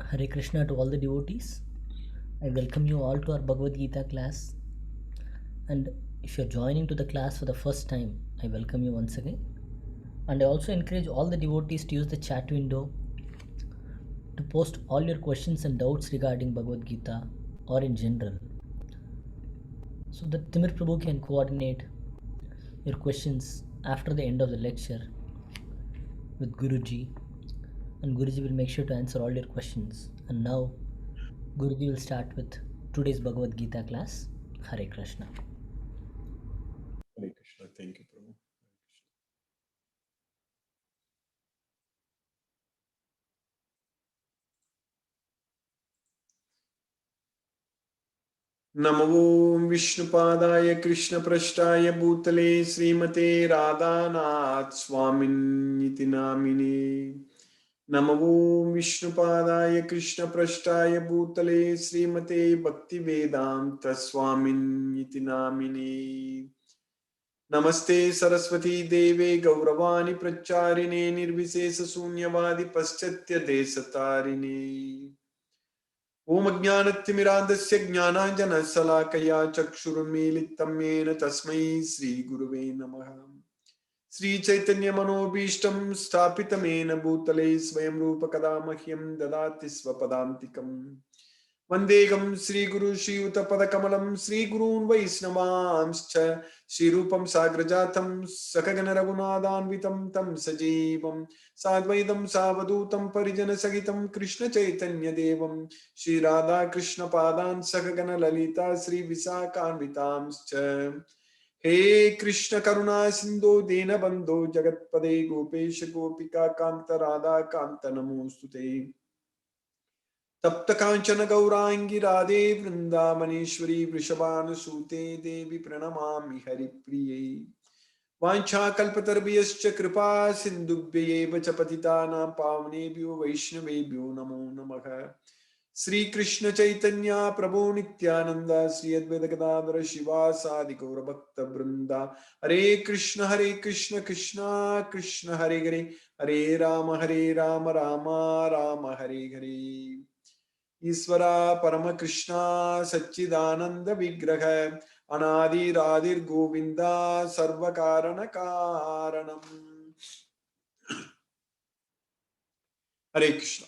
Hare Krishna to all the devotees. I welcome you all to our Bhagavad Gita class. And if you're joining to the class for the first time, I welcome you once again. And I also encourage all the devotees to use the chat window to post all your questions and doubts regarding Bhagavad Gita or in general, so that Timir Prabhu can coordinate your questions after the end of the lecture with Guruji, and Guruji will make sure to answer all your questions. And now, Guruji will start with today's Bhagavad Gita class. Hare Krishna. Hare Krishna. Thank you, Prabhu. नमो विष्णुपादाय कृष्णपृष्ठाय भूतले श्रीमते राधानाथ स्वामिन्निति नामिने। नमो विष्णुपादाय कृष्णपृष्ठाय भूतले श्रीमते भक्तिवेदांत स्वामिन्निति नामिने। नमस्ते सरस्वती देवे गौरवाणी प्रचारिणे निर्विशेष शून्यवादी पश्चात्य देशतारिणे। ओम अज्ञानतिमिरान्धस्य ज्ञानाञ्जनशलाकया चक्षुरुन्मीलितं येन तस्मै श्रीगुरुवे नमः। श्रीचैतन्यमनोभीष्टं स्थापितमेन भूतले स्वयं रूप कदा मह्यं ददाति स्वपदान्तिकम्। वन्देऽहं श्रीगुरु श्रीयुतपदकमलं श्रीगुरून् वैष्णवांश्च श्रीरूपं साग्रजातं सकगण रघुनाथान्वितं तं सजीवं साद्वैतं सावधूतं परिजनसहितं कृष्णचैतन्यदेवं श्रीराधाकृष्णपादान् सकगण ललिता श्रीविशाखान्वितांश्च। हे कृष्ण करुणा सिंधु दीनबंधो जगत्पदे गोपेश गोपिका कांत राधा कांत नमोस्तुते। तप्त कांचन गौरांगी राधे वृंदावनेश्वरी वृषभानुसूते देवी प्रणमामि हरिप्रिये। वाञ्छाकल्पतरुभ्यश्च कृपा सिन्धुभ्यैव च पतितानां पावनेभ्यो वैष्णवेभ्यो नमो नमः। श्री कृष्ण चैतन्य प्रभु नित्यानंद श्री अद्वैत गदाधर शिवासादि गौर भक्त वृंदा। हरे कृष्ण कृष्ण कृष्ण हरे हरे, हरे राम राम राम हरे हरे। ईश्वरा परम कृष्णा सच्चिदानंद विग्रह अनादिरादिर गोविंदा सर्व कारण कारणम। हरे Krishna.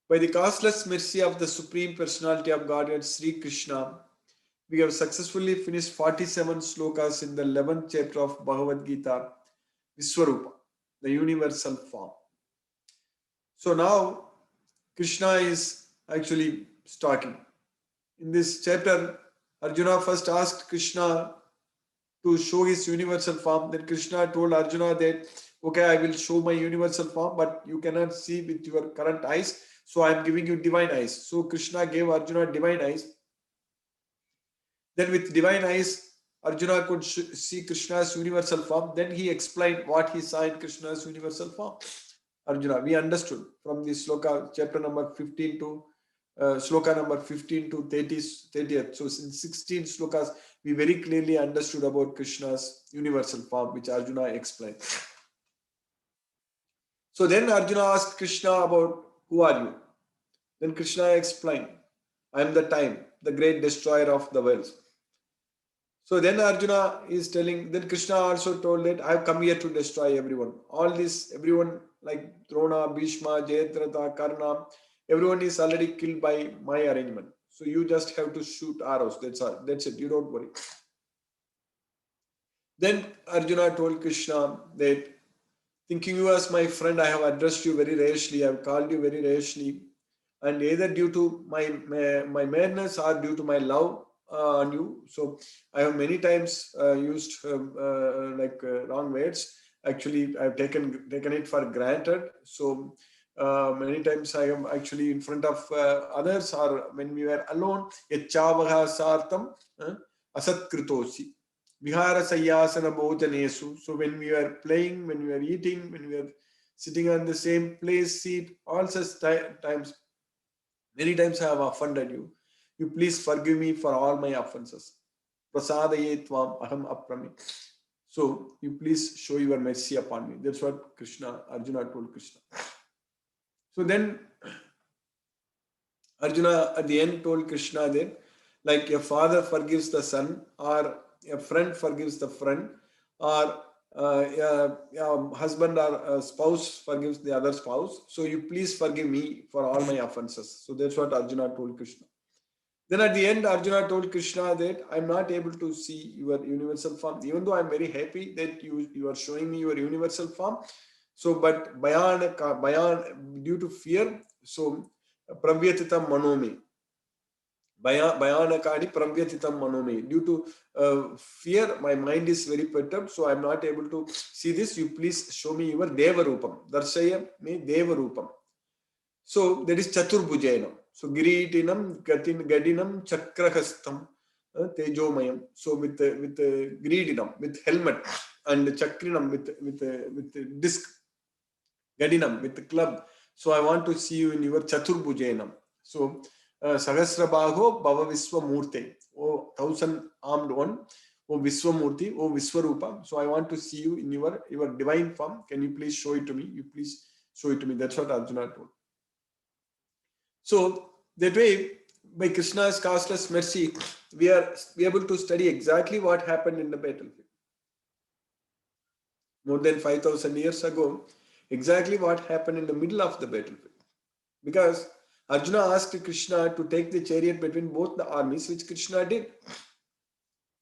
By the causeless mercy of the Supreme Personality of Godhead, Sri Krishna, we have successfully finished 47 slokas in the 11th chapter of Bhagavad Gita, Viswarupa, the universal form. So now Krishna is actually talking. In this chapter, Arjuna first asked Krishna to show his universal form. Then Krishna told Arjuna that, okay, I will show my universal form, but you cannot see with your current eyes. So I am giving you divine eyes. So Krishna gave Arjuna divine eyes. Then with divine eyes, Arjuna could see Krishna's universal form. Then he explained what he saw in Krishna's universal form. Arjuna, we understood from the sloka, chapter number 15 to sloka number 15 to 30th. So in 16 slokas, we very clearly understood about Krishna's universal form, which Arjuna explained. So then Arjuna asked Krishna about who are you? Then Krishna explained, I am the time, the great destroyer of the world. So then Arjuna is telling, then Krishna also told that I have come here to destroy everyone. All this, everyone like Drona, Bhishma, Jayadratha, Karna, everyone is already killed by my arrangement. So you just have to shoot arrows. That's all. That's it. You don't worry. Then Arjuna told Krishna that thinking you as my friend, I have addressed you very rashly. I have called you very rashly, and either due to my madness or due to my love on you. So I have many times used wrong words. Actually, I've taken it for granted. So many times I am actually in front of others, or when we were alone. Yachavaha sartam asat kritosi. Vihara Sayyasana Bhojanesu. So when we are playing, when we are eating, when we are sitting on the same place, seat, all such times, many times I have offended you. You please forgive me for all my offenses. Prasadaye tvam aham aprami. So you please show your mercy upon me. That's what Arjuna told Krishna. So then Arjuna at the end told Krishna that, like a father forgives the son, or a friend forgives the friend, or a husband or a spouse forgives the other spouse. So you please forgive me for all my offenses. So that's what Arjuna told Krishna. Then at the end, Arjuna told Krishna that I'm not able to see your universal form, even though I'm very happy that you are showing me your universal form. So, but bayan due to fear, so pravyatitam manome, bayanakadi pravyatitam manome. Due to fear, my mind is very perturbed, so I'm not able to see this. You please show me your deva rupam. Darshaya me deva rupam. So that is Chaturbujayanam. So Giritinam, Gadinam, Chakrahastam, Tejomayam. So with Giridinam, with helmet, and Chakrinam with disc, Gadinam with the club. So I want to see you in your Chaturbujayanam. So Sahasrabaho Bhava Viswamurte. Oh, 1,000 armed one. Oh Viswamurti, oh Viswarupa. So I want to see you in your divine form. Can you please show it to me? You please show it to me. That's what Arjuna told. So that way, by Krishna's causeless mercy, we are able to study exactly what happened in the battlefield. More than 5,000 years ago, exactly what happened in the middle of the battlefield. Because Arjuna asked Krishna to take the chariot between both the armies, which Krishna did.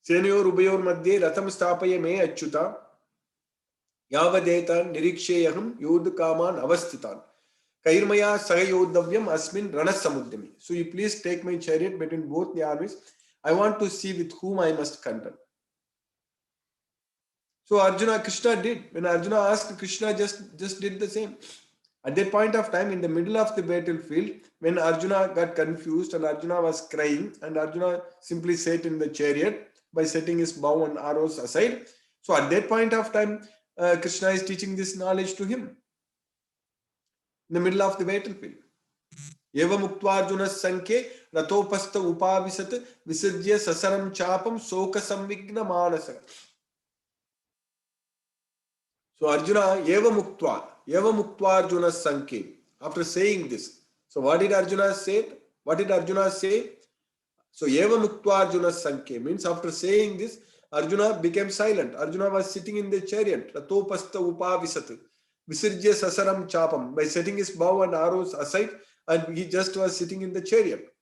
Senayor Ubayor Madhye Ratham Stapaya Me Achyuta Yavadetan Niriksheyaham Yodh Kaman Avasthitan. Kairmaya Sagayodavyam Asmin Ranasamudhyami. So you please take my chariot between both the armies. I want to see with whom I must contend. So Arjuna, Krishna did. When Arjuna asked, Krishna just did the same. At that point of time, in the middle of the battlefield, when Arjuna got confused and Arjuna was crying, and Arjuna simply sat in the chariot by setting his bow and arrows aside. So at that point of time, Krishna is teaching this knowledge to him in the middle of the battlefield. एवं उक्त्वार्जुन संख्ये रथोपस्थ उपाविशत विसर्ज्य ससरम चापम शोक संविघ्न मानस. So Arjuna evam uktva Arjuna sanke. After saying this, so what did Arjuna say? What did Arjuna say? So evam uktva Arjuna sanke means after saying this, Arjuna became silent. Arjuna was sitting in the chariot. Rathopastha upavisat visirjya sasaram chapam, by setting his bow and arrows aside, and he just was sitting in the chariot.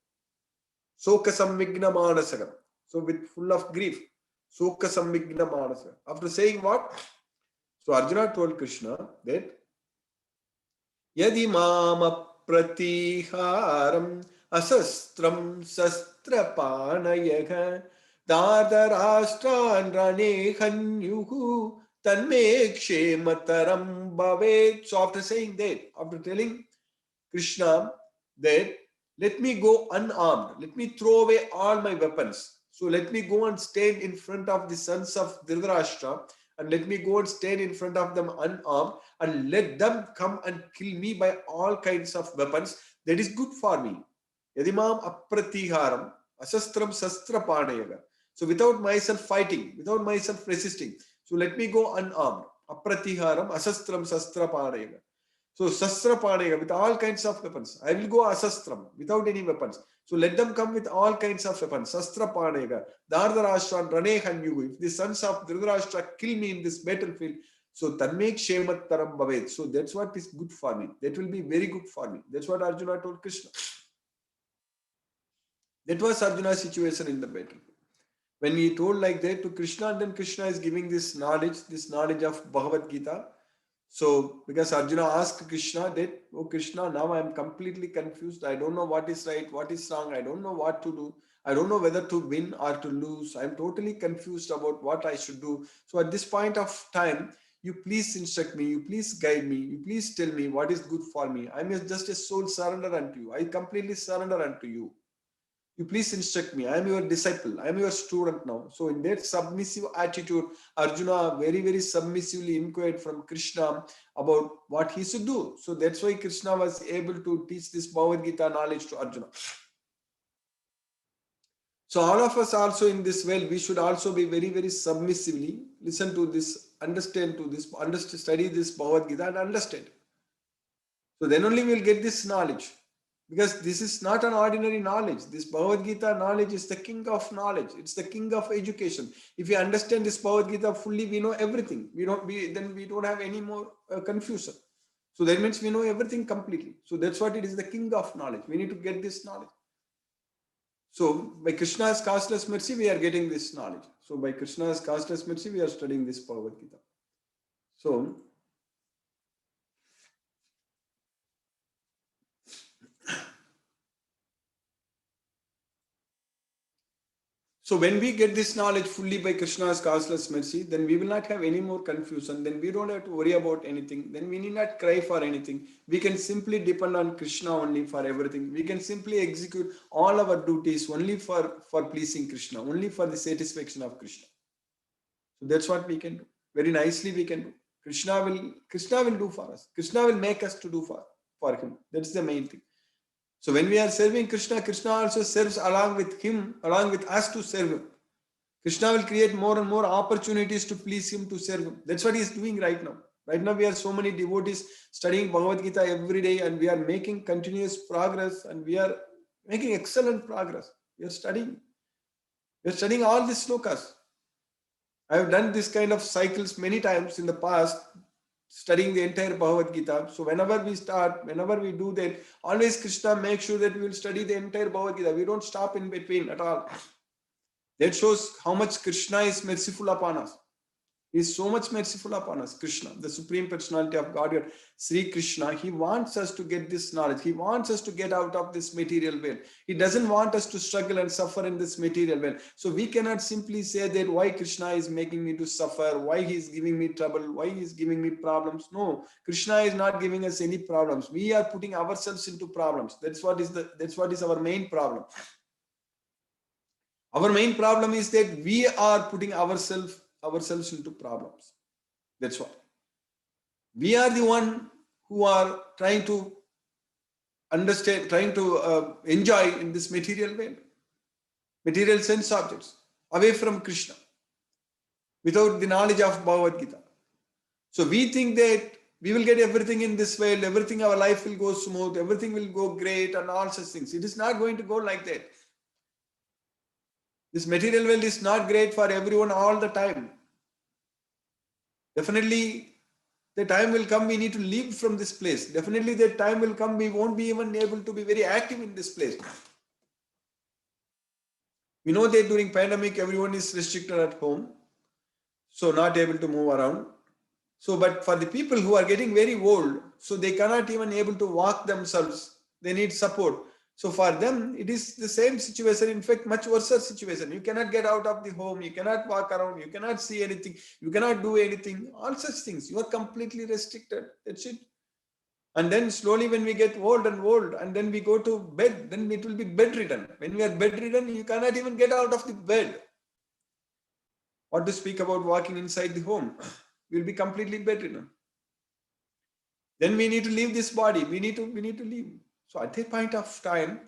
Soka samvigna manasagam. So with full of grief. Soka samvigna manasagam. After saying what? So Arjuna told Krishna that Yadi mama pratiharam asastram sastrapanayaka dadarashtran rane hanyuhu tanme kshemataram bhavet. So after saying that, after telling Krishna that let me go unarmed, let me throw away all my weapons. So let me go and stand in front of the sons of Dhritarashtra, and let me go and stand in front of them unarmed, and let them come and kill me by all kinds of weapons. That is good for me. Yadimam apratiharam asastram sastrapanayaga. So without myself fighting, without myself resisting. So let me go unarmed. Apratiharam asastram sastrapanayaga. So sastrapanega, with all kinds of weapons. I will go asastram, without any weapons. So let them come with all kinds of weapons. Sastrapanega, Dhartarashtra and Rane Hanyugu. If the sons of Dhritarashtra kill me in this battlefield, so tanmek shemattaram bhavet. So that's what is good for me. That will be very good for me. That's what Arjuna told Krishna. That was Arjuna's situation in the battlefield. When he told like that to Krishna, and then Krishna is giving this knowledge of Bhagavad Gita. So, because Arjuna asked Krishna that, oh Krishna, now I am completely confused. I don't know what is right, what is wrong. I don't know what to do. I don't know whether to win or to lose. I am totally confused about what I should do. So at this point of time, you please instruct me. You please guide me. You please tell me what is good for me. I am just a soul surrender unto you. I completely surrender unto you. You please instruct me. I am your disciple. I am your student now. So in that submissive attitude, Arjuna very, very submissively inquired from Krishna about what he should do. So that's why Krishna was able to teach this Bhagavad Gita knowledge to Arjuna. So all of us also in this well, we should also be very, very submissively listen to this, study this Bhagavad Gita and understand. So then only we will get this knowledge. Because this is not an ordinary knowledge. This Bhagavad Gita knowledge is the king of knowledge. It's the king of education. If we understand this Bhagavad Gita fully, we know everything. Then we don't have any more confusion. So that means we know everything completely. So that's what it is, the king of knowledge. We need to get this knowledge. So by Krishna's costless mercy, we are getting this knowledge. So by Krishna's costless mercy, we are studying this Bhagavad Gita. So when we get this knowledge fully by Krishna's causeless mercy, then we will not have any more confusion. Then we don't have to worry about anything. Then we need not cry for anything. We can simply depend on Krishna only for everything. We can simply execute all our duties only for pleasing Krishna, only for the satisfaction of Krishna. So that's what we can do. Very nicely we can do. Krishna will do for us. Krishna will make us to do for him. That's the main thing. So when we are serving Krishna, Krishna also serves along with him, along with us to serve him. Krishna will create more and more opportunities to please him, to serve him. That's what he is doing right now. Right now we are so many devotees studying Bhagavad Gita every day, and we are making continuous progress, and we are making excellent progress. We are studying all these slokas. I have done this kind of cycles many times in the past, studying the entire Bhagavad Gita. So whenever we start, whenever we do that, always Krishna makes sure that we will study the entire Bhagavad Gita. We don't stop in between at all. That shows how much Krishna is merciful upon us. He is so much merciful upon us. Krishna, the Supreme Personality of Godhead, Sri Krishna, he wants us to get this knowledge. He wants us to get out of this material world. He doesn't want us to struggle and suffer in this material world. So we cannot simply say that why Krishna is making me to suffer, why he is giving me trouble, why he is giving me problems. No, Krishna is not giving us any problems. We are putting ourselves into problems. That's what is our main problem. Our main problem is that we are putting ourselves into problems. That's why. We are the one who are trying to understand, trying to enjoy in this material world, material sense objects, away from Krishna, without the knowledge of Bhagavad Gita. So we think that we will get everything in this world, everything, our life will go smooth, everything will go great, and all such things. It is not going to go like that. This material world is not great for everyone all the time. Definitely, the time will come we need to leave from this place. Definitely, the time will come we won't be even able to be very active in this place. We know that during pandemic, everyone is restricted at home, so not able to move around. So, but for the people who are getting very old, so they cannot even able to walk themselves, they need support. So for them, it is the same situation, in fact, much worse situation. You cannot get out of the home, you cannot walk around, you cannot see anything, you cannot do anything, all such things. You are completely restricted. That's it. And then slowly when we get old and then we go to bed, then it will be bedridden. When we are bedridden, you cannot even get out of the bed. What to speak about walking inside the home? We'll be completely bedridden. Then we need to leave this body. We need to leave. So at that point of time,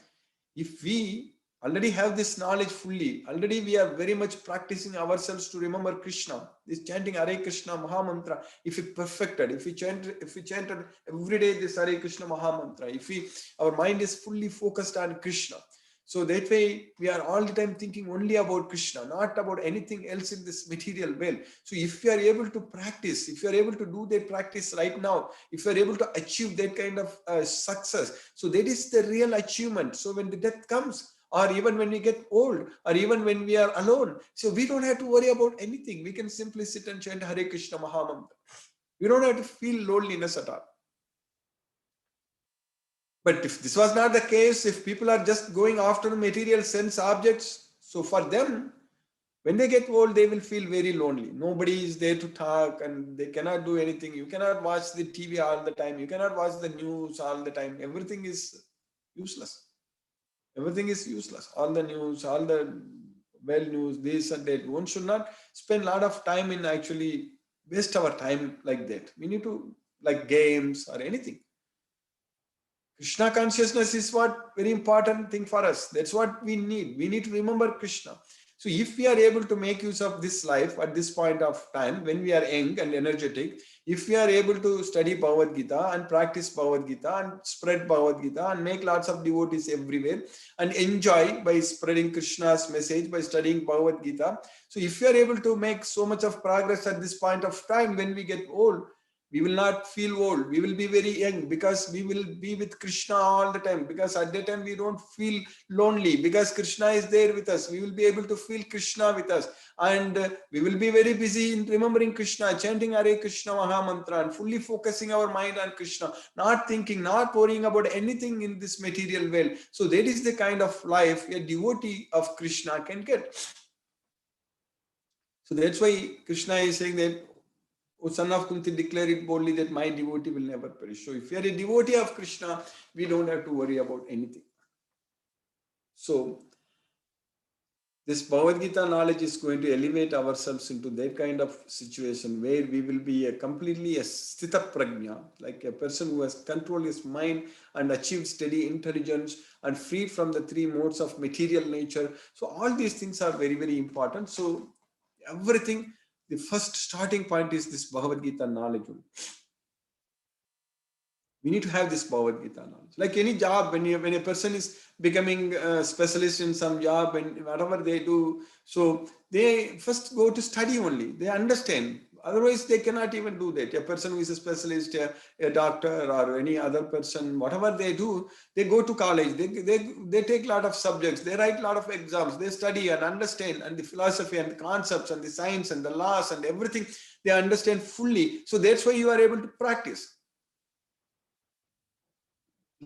if we already have this knowledge fully, already we are very much practicing ourselves to remember Krishna, this chanting Hare Krishna Maha Mantra, if we perfected, if we chanted every day this Hare Krishna Maha Mantra, if our mind is fully focused on Krishna, so that way we are all the time thinking only about Krishna, not about anything else in this material world. So if you are able to practice, if you are able to do that practice right now, if you are able to achieve that kind of success, so that is the real achievement. So when the death comes, or even when we get old, or even when we are alone, so we don't have to worry about anything. We can simply sit and chant Hare Krishna Maha Mantra. We don't have to feel loneliness at all. But if this was not the case, if people are just going after material sense objects, so for them, when they get old, they will feel very lonely. Nobody is there to talk and they cannot do anything. You cannot watch the TV all the time. You cannot watch the news all the time. Everything is useless. Everything is useless. All the news, all the well news, this and that. One should not spend a lot of time in actually waste our time like that. We need to, like games or anything. Krishna consciousness is what very important thing for us. That's what we need. We need to remember Krishna. So if we are able to make use of this life at this point of time, when we are young and energetic, if we are able to study Bhagavad Gita and practice Bhagavad Gita and spread Bhagavad Gita and make lots of devotees everywhere and enjoy by spreading Krishna's message, by studying Bhagavad Gita. So if we are able to make so much of progress at this point of time, when we get old, we will not feel old. We will be very young because we will be with Krishna all the time. Because at that time we don't feel lonely because Krishna is there with us. We will be able to feel Krishna with us. And we will be very busy in remembering Krishna, chanting Hare Krishna Maha Mantra and fully focusing our mind on Krishna, not thinking, not worrying about anything in this material world. So that is the kind of life a devotee of Krishna can get. So that's why Krishna is saying that, O son of Kunti, declare it boldly that my devotee will never perish. So if you are a devotee of Krishna, we don't have to worry about anything. So this Bhagavad Gita knowledge is going to elevate ourselves into that kind of situation where we will be a completely a sthita prajna, like a person who has controlled his mind and achieved steady intelligence and freed from the three modes of material nature. So all these things are very, very important. So everything, the first starting point is this Bhagavad Gita knowledge. We need to have this Bhagavad Gita knowledge. Like any job, when a person is becoming a specialist in some job and whatever they do, so they first go to study only. They understand. Otherwise, they cannot even do that. A person who is a specialist, a doctor, or any other person, whatever they do, they go to college. They take a lot of subjects. They write a lot of exams. They study and understand, and the philosophy and the concepts and the science and the laws and everything they understand fully. So that's why you are able to practice.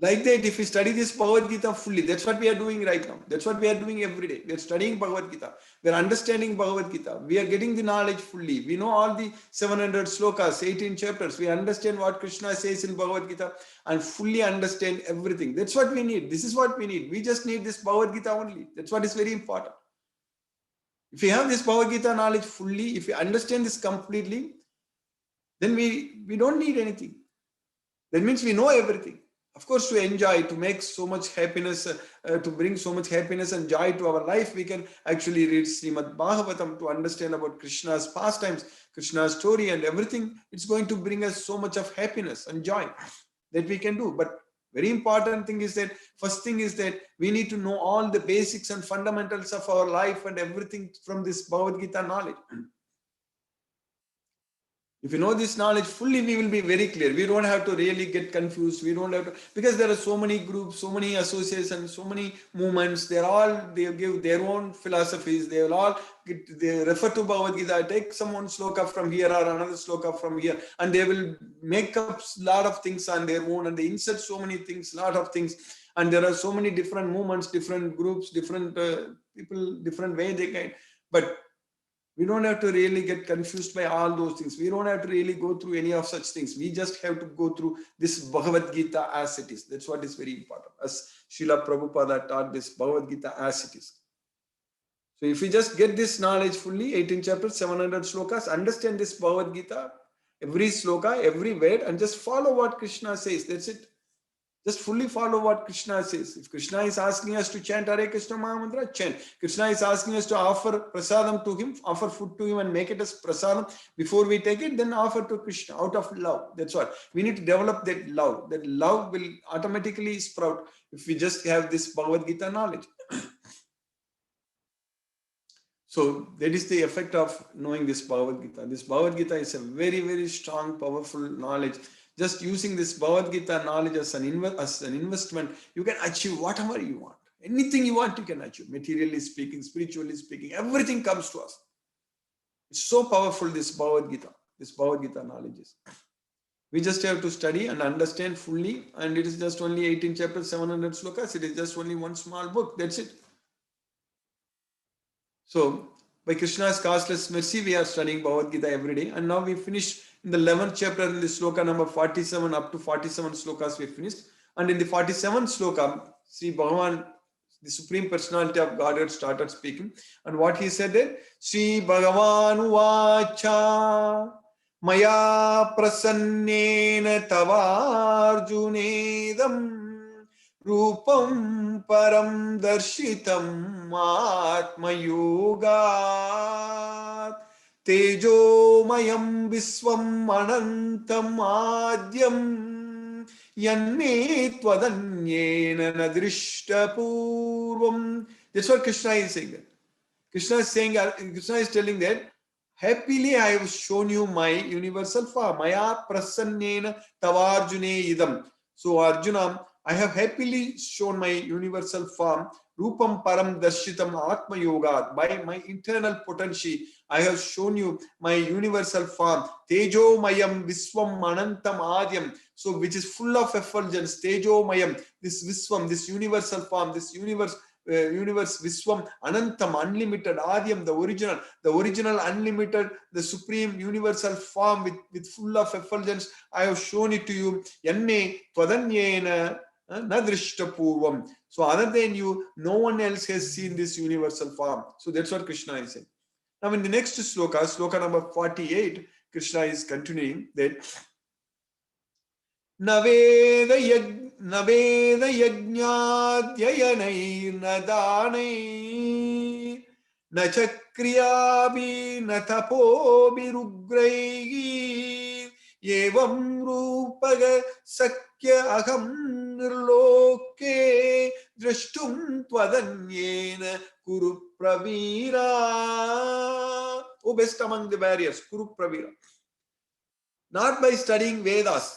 Like that, if we study this Bhagavad Gita fully, that's what we are doing right now. That's what we are doing every day. We are studying Bhagavad Gita. We are understanding Bhagavad Gita. We are getting the knowledge fully. We know all the 700 slokas, 18 chapters. We understand what Krishna says in Bhagavad Gita and fully understand everything. That's what we need. This is what we need. We just need this Bhagavad Gita only. That's what is very important. If we have this Bhagavad Gita knowledge fully, if we understand this completely, then we don't need anything. That means we know everything. Of course, to enjoy, to make so much happiness, to bring so much happiness and joy to our life, we can actually read Srimad Bhagavatam to understand about Krishna's pastimes, Krishna's story and everything. It's going to bring us so much of happiness and joy that we can do. But very important thing is that, first thing is that we need to know all the basics and fundamentals of our life and everything from this Bhagavad Gita knowledge. If you know this knowledge fully, we will be very clear. We don't have to really get confused. We don't have to, because there are so many groups, so many associations, so many movements. They give their own philosophies. They refer to Bhagavad Gita, take some one sloka from here or another sloka from here, and they will make up a lot of things on their own, and they insert so many things, lot of things. And there are so many different movements, different groups, different people, different way they can. But we don't have to really get confused by all those things. We don't have to really go through any of such things. We just have to go through this Bhagavad Gita as it is. That's what is very important. As Srila Prabhupada taught this Bhagavad Gita as it is. So if we just get this knowledge fully, 18 chapters, 700 slokas, understand this Bhagavad Gita, every sloka, every word, and just follow what Krishna says. That's it. Just fully follow what Krishna says. If Krishna is asking us to chant Hare Krishna Maha Mantra, chant. Krishna is asking us to offer prasadam to him, offer food to him and make it as prasadam before we take it, then offer to Krishna out of love. That's what. We need to develop that love. That love will automatically sprout if we just have this Bhagavad Gita knowledge. So that is the effect of knowing this Bhagavad Gita. This Bhagavad Gita is a very, very strong, powerful knowledge. Just using this Bhagavad Gita knowledge as an investment, you can achieve whatever you want. Anything you want, you can achieve. Materially speaking, spiritually speaking, everything comes to us. It's so powerful, this Bhagavad Gita knowledge is. We just have to study and understand fully, and it is just only 18 chapters, 700 slokas. It is just only one small book. That's it. So, by Krishna's causeless mercy, we are studying Bhagavad Gita every day, and now we finished in the 11th chapter in the sloka number 47, up to 47 slokas we finished. And in the 47th sloka, Sri Bhagavan, the Supreme Personality of Godhead, started speaking. And what he said there, Sri Bhagavan Vacha Maya Prasannena Tavarjunedam रूपं परं दर्शितम् आत्मयोगात् तेजोमयं विश्वम् अनन्तम् आद्यम् यन्मे त्वदन्येन न दृष्टपूर्वम्. That's what Krishna is saying there. Krishna is saying, Krishna is telling that happily I have shown you my universal form. Maya prasannena tavarjune idam. So Arjuna, I have happily shown my universal form. Rupam param darshitam atma yoga. By my internal potency, I have shown you my universal form. Tejo mayam viswam anantam adyam. So which is full of effulgence. Tejo mayam. This viswam, this universal form, this universe Viswam, Anantam, unlimited, Adyam, the original, unlimited, the supreme universal form with full of effulgence. I have shown it to you. Yanne Twadanyena Nadrishtapurvam. So other than you, no one else has seen this universal form. So that's what Krishna is saying. Now in the next sloka, sloka number 48, Krishna is continuing that न वेद यज्ञाध्ययनैर्न दानैः न च क्रियाभिः न तपोभिरुग्रैः एवं रूपः शक्य अहं निर्लोके द्रष्टुं त्वदन्येन कुरु Pravira. O best among the warriors, Kuru Pravira. Not by studying Vedas,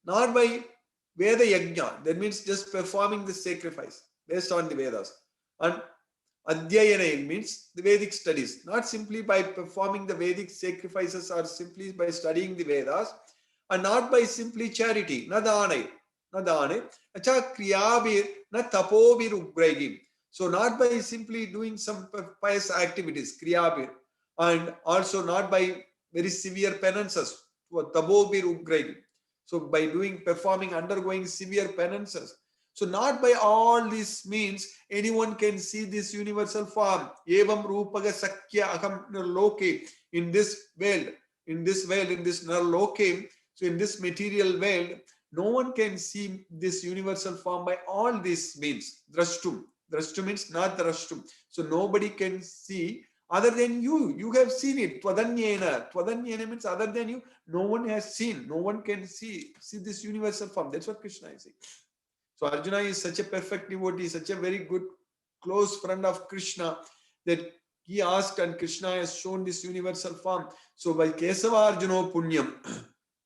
not by Veda Yajna, that means just performing the sacrifice based on the Vedas. And Adhyayana means the Vedic studies, not simply by performing the Vedic sacrifices or simply by studying the Vedas, and not by simply charity, na dane, acha kriyabir, na tapobir ugraigim. So not by simply doing some pious activities, kriyabir, and also not by very severe penances, tabobir ugraigim. So by performing, undergoing severe penances. So not by all these means anyone can see this universal form. Evam rupaga sakya aham nirloke. In this world, in this nirloke, so in this material world, no one can see this universal form by all these means. Drashtum. Drashtum means not drashtum. So nobody can see other than you. You have seen it. Twadanyena. Twadanyena means other than you. No one has seen. No one can see this universal form. That's what Krishna is saying. So Arjuna is such a perfect devotee, such a very good close friend of Krishna that he asked and Krishna has shown this universal form. So by Kesava Arjuna Punyam,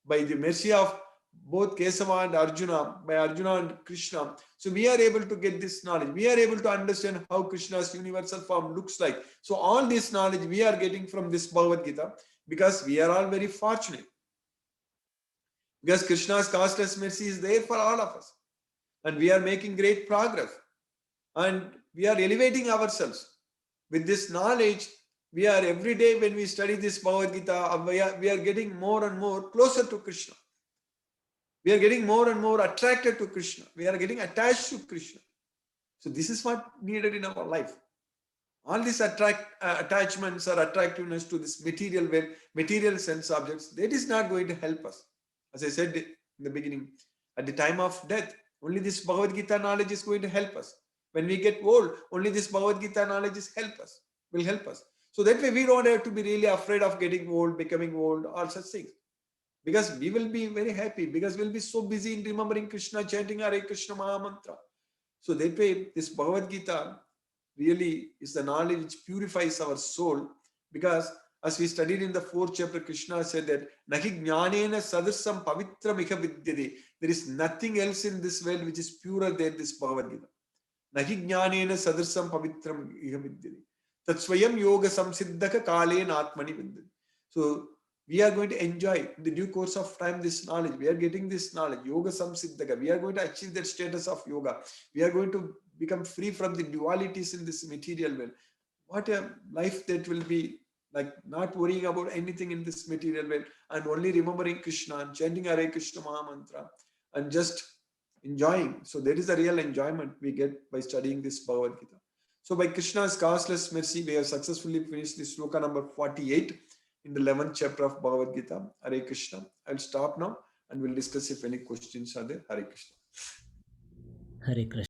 by the mercy of both Kesava and Arjuna, by Arjuna and Krishna, so we are able to get this knowledge. We are able to understand how Krishna's universal form looks like. So all this knowledge we are getting from this Bhagavad Gita because we are all very fortunate. Because Krishna's costless mercy is there for all of us. And we are making great progress. And we are elevating ourselves. With this knowledge, we are every day when we study this Bhagavad Gita, we are getting more and more closer to Krishna. We are getting more and more attracted to Krishna. We are getting attached to Krishna. So this is what needed in our life. All these attachments or attractiveness to this material sense objects, that is not going to help us. As I said in the beginning, at the time of death, only this Bhagavad Gita knowledge is going to help us. When we get old, only this Bhagavad Gita knowledge will help us. So that way we don't have to be really afraid of getting old, becoming old, all such things. Because we will be very happy, because we'll be so busy in remembering Krishna, chanting Hare Krishna Maha Mantra. So that way this Bhagavad Gita really is the knowledge which purifies our soul, because as we studied in the 4th chapter, Krishna said that Nahi jnanena sadrsam pavitra miha vidyate. There is nothing else in this world which is purer than this Bhagavad Gita. Nahi jnanena sadrsam pavitra miha vidyate. Tatsvayam yoga samsiddhaka kalena atmani vidyate. So we are going to enjoy in the due course of time this knowledge. We are getting this knowledge. Yoga samsiddhaka. We are going to achieve that status of yoga. We are going to become free from the dualities in this material world. What a life that will be, like not worrying about anything in this material world and only remembering Krishna and chanting Hare Krishna Maha Mantra and just enjoying. So that is the real enjoyment we get by studying this Bhagavad Gita. So by Krishna's costless mercy, we have successfully finished this sloka number 48 in the 11th chapter of Bhagavad Gita. Hare Krishna. I'll stop now and we'll discuss if any questions are there. Hare Krishna. Hare Krishna.